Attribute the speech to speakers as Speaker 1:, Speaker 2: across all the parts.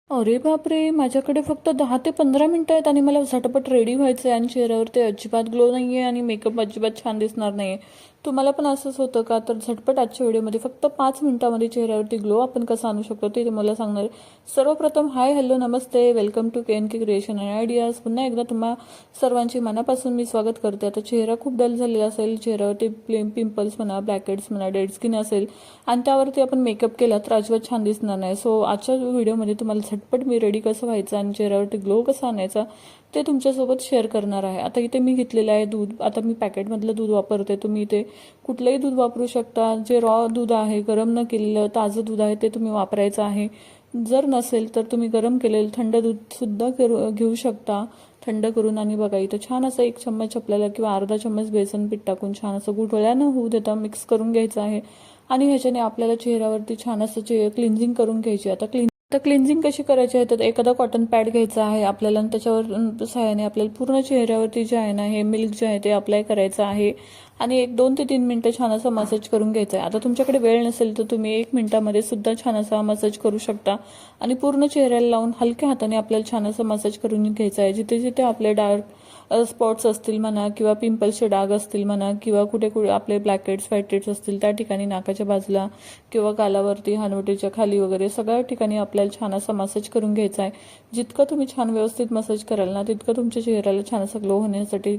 Speaker 1: अरे बापरे! माझ्याकडे फक्त 10 ते 15 मिनिटं आहेत आणि मला झटपट रेडी व्हायचं आहे आणि चेहऱ्यावरती अजिबात ग्लो नाही आहे आणि मेकअप अजिबात छान दिसणार नाही आहे. तुम्हाला पण असंच होतं का? तर झटपट आजच्या व्हिडिओमध्ये फक्त 5 मिनिटांमध्ये चेहऱ्यावरती ग्लो आपण कसा आणू शकतो ते मला सांगणार आहे. सर्वप्रथम हाय, हॅलो, नमस्ते, welcome to K Creation and Ideas. पुन्हा एकदा तुम्हा सर्वांची मनापासून मी स्वागत करते. आता चेहरा खूप डल झालेला असेल, चेहऱ्यावरती पिंपल्स म्हणा, ब्लॅकहेड्स म्हणा, डेड स्किन असेल आणि त्यावरती आपण मेकअप केला तर अजिबात छान दिसणार नाही. सो आजच्या व्हिडिओमध्ये तुम्हाला झटपट मी रेडी कसं व्हायचं आणि चेहऱ्यावरती ग्लो कसा आणायचा ते तुमच्यासोबत शेअर करणार आहे. आता इथे मी घेतलेलं आहे दूध. आता मी पॅकेटमधलं दूध वापरते. तुम्ही इथे कुठलंही दूध वापरू शकता. जे रॉ दूध आहे, गरम न केलेलं ताजं दूध आहे ते तुम्ही वापरायचं आहे. जर नसेल तर तुम्ही गरम केलेलं थंड दूधसुद्धा घेऊ शकता थंड करून. आणि बघा इथं छान असं 1 चम्मच आपल्याला किंवा अर्धा चम्मच बेसन पीठ टाकून छान असं गुठळ्या न होऊ देता मिक्स करून घ्यायचं आहे. आणि ह्याच्याने आपल्याला चेहऱ्यावरती छान असं क्लिन्झिंग करून घ्यायची. आता क्लिन्झिंग कशी करायची आहे तर एखादा कॉटन पॅड घ्यायचा आहे आपल्याला आणि त्याच्यावर सहाय्याने आपल्याला पूर्ण चेहऱ्यावरती जे आहे ना हे मिल्क जे आहे ते अप्लाय करायचं आहे आणि 2 ते 3 मिनिटं छान असा मसाज करून घ्यायचा आहे. आता तुमच्याकडे वेळ नसेल तर तुम्ही 1 मिनिटामध्ये सुद्धा छान असा मसाज करू शकता आणि पूर्ण चेहऱ्याला लावून हलक्या हाताने आपल्याला छान असं मसाज करून घ्यायचं आहे. जिथे जिथे आपले डार्क स्पॉट्स असतील म्हणा किंवा पिंपल्सचे डाग असतील म्हणा किंवा कुठे कुठे आपले ब्लॅकहेड्स व्हाईटहेड्स असतील त्या ठिकाणी नाकाच्या बाजूला किंवा गालावरती हनवटीच्या खाली वगैरे सगळ्या ठिकाणी आपल्याला छान असा मसाज करून घ्यायचा आहे. जितकं तुम्ही छान व्यवस्थित मसाज कराल ना तितकं तुमच्या चेहऱ्याला छान असा ग्लो होण्यासाठी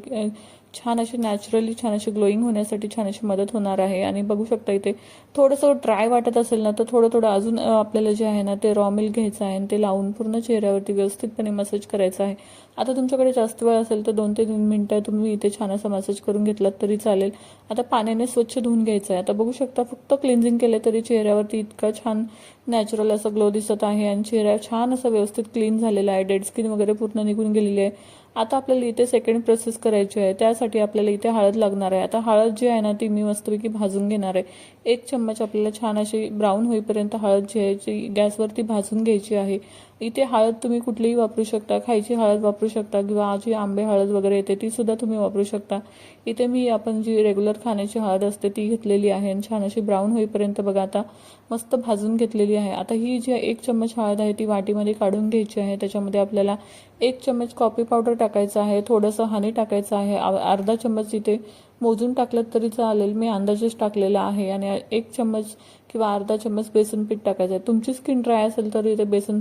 Speaker 1: छान अशी नॅचरली छान अशी ग्लोईंग होण्यासाठी छान अशी मदत होणार आहे. आणि बघू शकता इथे थोडंसं ड्राय वाटत असेल ना तर थोडं थोडं अजून आपल्याला जे आहे ना ते रॉ मिल्क घ्यायचं आहे आणि ते लावून पूर्ण चेहऱ्यावरती व्यवस्थितपणे मसाज करायचं आहे. आता तुमच्याकडे जास्त वेळ असेल तर 2 ते 3 मिनिटं तुम्ही इथे छान असा मसाज करून घेतलात तरी चालेल. आता पाण्याने स्वच्छ धुवून घ्यायचं आहे. आता बघू शकता फक्त क्लिन्झिंग केलं तरी चेहऱ्यावरती इतका छान नॅचरल असा ग्लो दिसत आहे आणि चेहरा छान असा व्यवस्थित क्लीन झालेला आहे. डेड स्किन वगैरे पूर्ण निघून गेलेली आहे. आता आपल्याला इथे सेकंड प्रोसेस करायची आहे. त्यासाठी आपल्याला इथे हळद लागणार आहे. आता हळद जी आहे ना ती मी मस्तपैकी भाजून घेणार आहे. 1 चम्मच आपल्याला छान अशी ब्राऊन होईपर्यंत हळद जी आहे ती गॅसवरती भाजून घ्यायची आहे. इथे हळद तुम्ही कुठलीही वापरू शकता. खायची हळद वापरू शकता किंवा जी आंबे हळद वगैरे येते ती सुद्धा तुम्ही वापरू शकता. इथे मी आपण जी रेग्युलर खाण्याची हळद असते ती घेतलेली आहे आणि छान अशी ब्राऊन होईपर्यंत बघा आता मस्त भाजून घेतलेली आहे. आता ही जी 1 चम्मच हळद आहे ती वाटीमध्ये काढून घ्यायची आहे. त्याच्यामध्ये आपल्याला 1 चम्मच कॉफी पावडर टाकायचं आहे. थोडंसं हनी टाकायचं आहे. अर्धा चम्मच इथे मोजून टाकलं तरी चालेल. मी अंदाजेच टाकलेला आहे. आणि 1 चम्मच किंवा अर्धा चम्मच बेसन पीठ टाकायचं आहे. तुमची स्किन ड्राय असेल तर इथे बेसन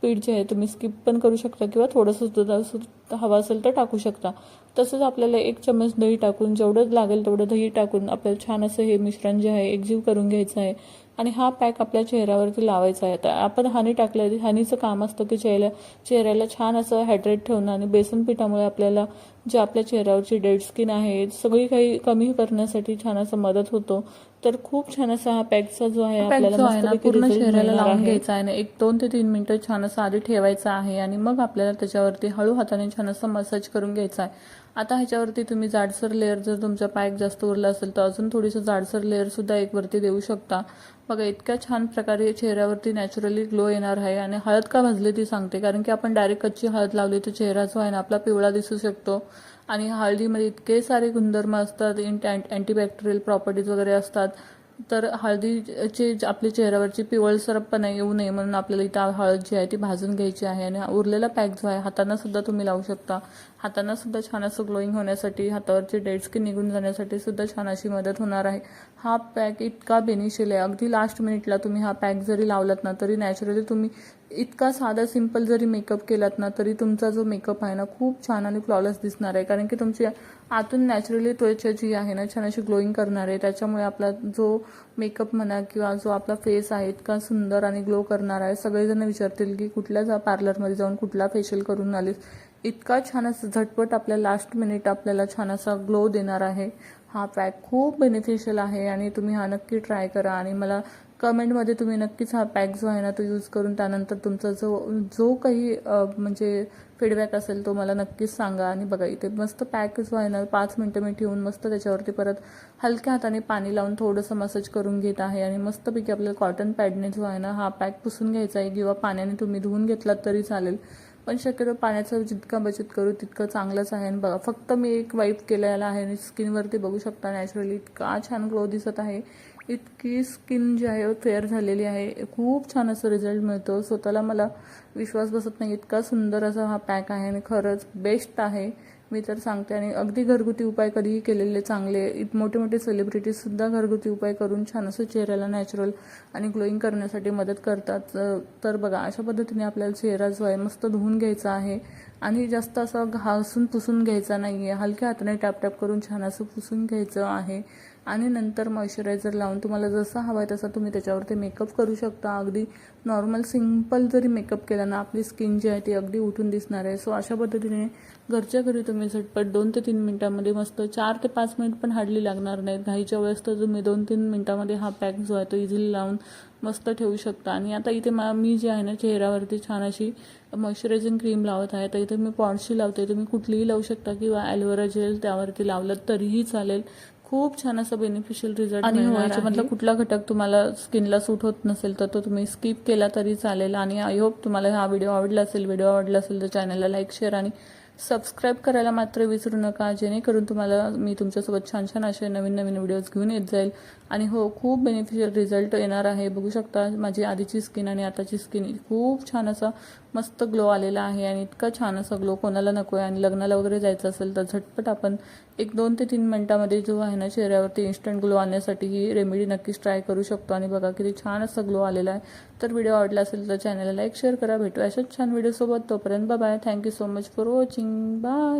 Speaker 1: पीठ जे आहे तुम्ही स्किप पण करू शकता किंवा थोडंसं दुधात हवं असेल तर टाकू शकता. तसंच आपल्याला 1 चम्मच दही टाकून जेवढं लागेल तेवढं दही टाकून आपल्याला छान असं हे मिश्रण जे आहे एकजीव करून घ्यायचं आहे. आणि हा पॅक आपल्या चेहऱ्यावरती लावायचा आहे. आता आपण हनी टाकलं, हनीचं काम असतं की चेहऱ्याला छान असं हायड्रेट ठेवणं आणि बेसन पिठामुळे आपल्याला जे आपल्या चेहऱ्यावरची डेड स्किन आहे सगळी काही कमी करण्यासाठी छान असं मदत होतो. तर खूप छान असा हा पॅकचा जो आहे आपल्याला पूर्ण चेहऱ्याला लावून घ्यायचा आहे. 2 ते 3 मिनिटं छान असं आधी ठेवायचं आहे आणि मग आपल्याला त्याच्यावरती हळू हाताने छान असं मसाज करून घ्यायचा आहे. आता ह्याच्यावरती तुम्ही जाडसर लेअर जर तुमचा पॅक जास्त उरला असेल तर अजून थोडीसं जाडसर लेअर सुद्धा एक वरती देऊ शकता. बघा इतक्या छान प्रकारे चेहऱ्यावरती नॅचरली ग्लो येणार आहे. आणि हळद का भाजली ती सांगते, कारण की आपण डायरेक्ट कच्ची हळद लावली तर चेहरा जो आहे ना आपला पिवळा दिसू शकतो. आणि हळदीमध्ये इतके सारे गुणधर्म असतात, अँटीबॅक्टेरियल प्रॉपर्टीज वगैरे असतात. तर हळदीचे आपल्या चेहऱ्यावरची पिवळसरपणा येऊ नये म्हणून आपल्याला इथं हळद जी आहे ती भाजून घ्यायची आहे. आणि उरलेला पॅक जो आहे हातांना सुद्धा तुम्ही लावू शकता. हातांना सुद्धा छान असं ग्लोईंग होण्यासाठी, हातावरची डेड स्किन निघून जाण्यासाठी सुद्धा छान अशी मदत होणार आहे. हा पॅक इतका बेनिशियल आहे. अगदी लास्ट मिनिटला तुम्ही हा पॅक जरी लावलात ना तरी नॅचरली तुम्ही इतका साधा सिंपल जरी मेकअप केलात ना तरी तुमचा जो मेकअप आहे ना खूप छान आणि फ्लॉलेस दिसणार आहे. कारण की तुमची आतून नॅचरली त्वचा जी आहे ना छान अशी ग्लोईंग करणार आहे. त्याच्यामुळे आपला जो मेकअप म्हणा किंवा जो आपला फेस आहे इतका सुंदर आणि ग्लो करणार आहे. सगळेजण विचारतील की कुठल्या पार्लरमध्ये जाऊन कुठला फेशियल करून आलीस. इतका छान असं झटपट आपल्या लास्ट मिनिट आपल्याला छान असा ग्लो देणार आहे. हा पॅक खूप बेनिफिशियल आहे आणि तुम्ही हा नक्की ट्राय करा. आणि मला कमेंटमध्ये तुम्ही नक्कीच हा पॅक जो आहे ना तो यूज करून त्यानंतर तुमचा जो काही म्हणजे फीडबॅक असेल तो मला नक्कीच सांगा. आणि बघा इथे मस्त पॅक जो आहे ना 5 मिनिटं मी ठेवून मस्त त्याच्यावरती परत हलक्या हाताने पाणी लावून थोडंसं मसाज करून घेत आहे. आणि मस्तपैकी आपल्याला कॉटन पॅडने जो आहे ना हा पॅक पुसून घ्यायचा आहे किंवा पाण्याने तुम्ही धुवून घेतलात तरी चालेल. पण शक्यतो पाण्याचं जितका बचत करू तितकं चांगलंच आहे. आणि बघा फक्त मी एक वाईप केलेला आहे आणि स्किनवरती बघू शकता नॅचरली इतका छान ग्लो दिसत आहे. इतकी स्किन जी आहे फेअर झालेली आहे. खूप छान असं रिझल्ट मिळतो. स्वतःला मला विश्वास बसत नाही, इतका सुंदर असा हा पॅक आहे आणि खरंच बेस्ट आहे मी तर सांगते. आणि अगदी घरगुती उपाय कधीही केलेले चांगले. मोठे मोठे सेलिब्रिटीजसुद्धा घरगुती उपाय करून छान असं चेहऱ्याला नॅचरल आणि ग्लोईंग करण्यासाठी मदत करतात. तर बघा, अशा पद्धतीने आपल्याला चेहरा जो आहे मस्त धुवून घ्यायचा आहे आणि जास्त असं घासून पुसून घ्यायचा नाही आहे. हलक्या हाताने टॅप टॅप करून छान असं पुसून घ्यायचं आहे आणि नंतर मॉइश्चरायझर लावून तुम्हाला जसा हवा आहे तसा तुम्ही त्याच्यावरती मेकअप करू शकता. अगदी नॉर्मल सिंपल जरी मेकअप केला ना, आपली स्किन जी आहे ती अगदी उठून दिसणार आहे. सो अशा पद्धतीने घरच्या घरी तुम्ही झटपट 2 ते 3 मिनिटांमध्ये मस्त 4 ते 5 मिनिट पण हार्डली लागणार नाहीत. घाईच्या वेळेस तर तुम्ही 2-3 मिनिटांमध्ये हा पॅक जो आहे तो इझिली लावून मस्त ठेवू शकता. आणि आता इथे मी जी आहे ना चेहऱ्यावरती छान अशी मॉइश्चरायझिंग क्रीम लावत आहे. तर इथे मी पॉन्ड्सची लावते, तुम्ही कुठलीही लावू शकता किंवा ॲलोवेरा जेल त्यावरती लावलं तरीही चालेल. खूप छान असं बेनिफिशियल रिझल्ट. आणि याच्यामधला कुठला घटक तुम्हाला स्किनला सूट होत नसेल तर तो तुम्ही स्किप केला तरी चालेल. आणि आय होप तुम्हाला हा व्हिडिओ आवडला असेल तर चॅनलला लाईक, शेअर आणि सबस्क्राईब करायला मात्र विसरू नका, जेणेकरून तुम्हाला मी तुमच्यासोबत छान छान असे नवीन नवीन व्हिडिओज घेऊन येत जाईल. आणि हो, खूप बेनिफिशियल रिझल्ट येणार आहे. बघू शकता माझी आधीची स्किन आणि आताची स्किन खूप छान असा मस्त ग्लो आलेला आहे. आणि इतका छान असा ग्लो कोणाला नको आहे. आणि लग्नाला वगैरे जायचं असेल तर झटपट आपण 1-2 ते 3 मिनिटांमध्ये जो आहे ना चेहऱ्यावरती इन्स्टंट ग्लो आणण्यासाठी ही रेमेडी नक्कीच ट्राय करू शकतो. आणि बघा किती छान असा ग्लो आलेला आहे. तर व्हिडिओ आवडला असेल तर चॅनलला लाईक, शेअर करा. भेटू अशाच छान व्हिडिओसोबत. तोपर्यंत bye. Thank you so much for watching. Bye.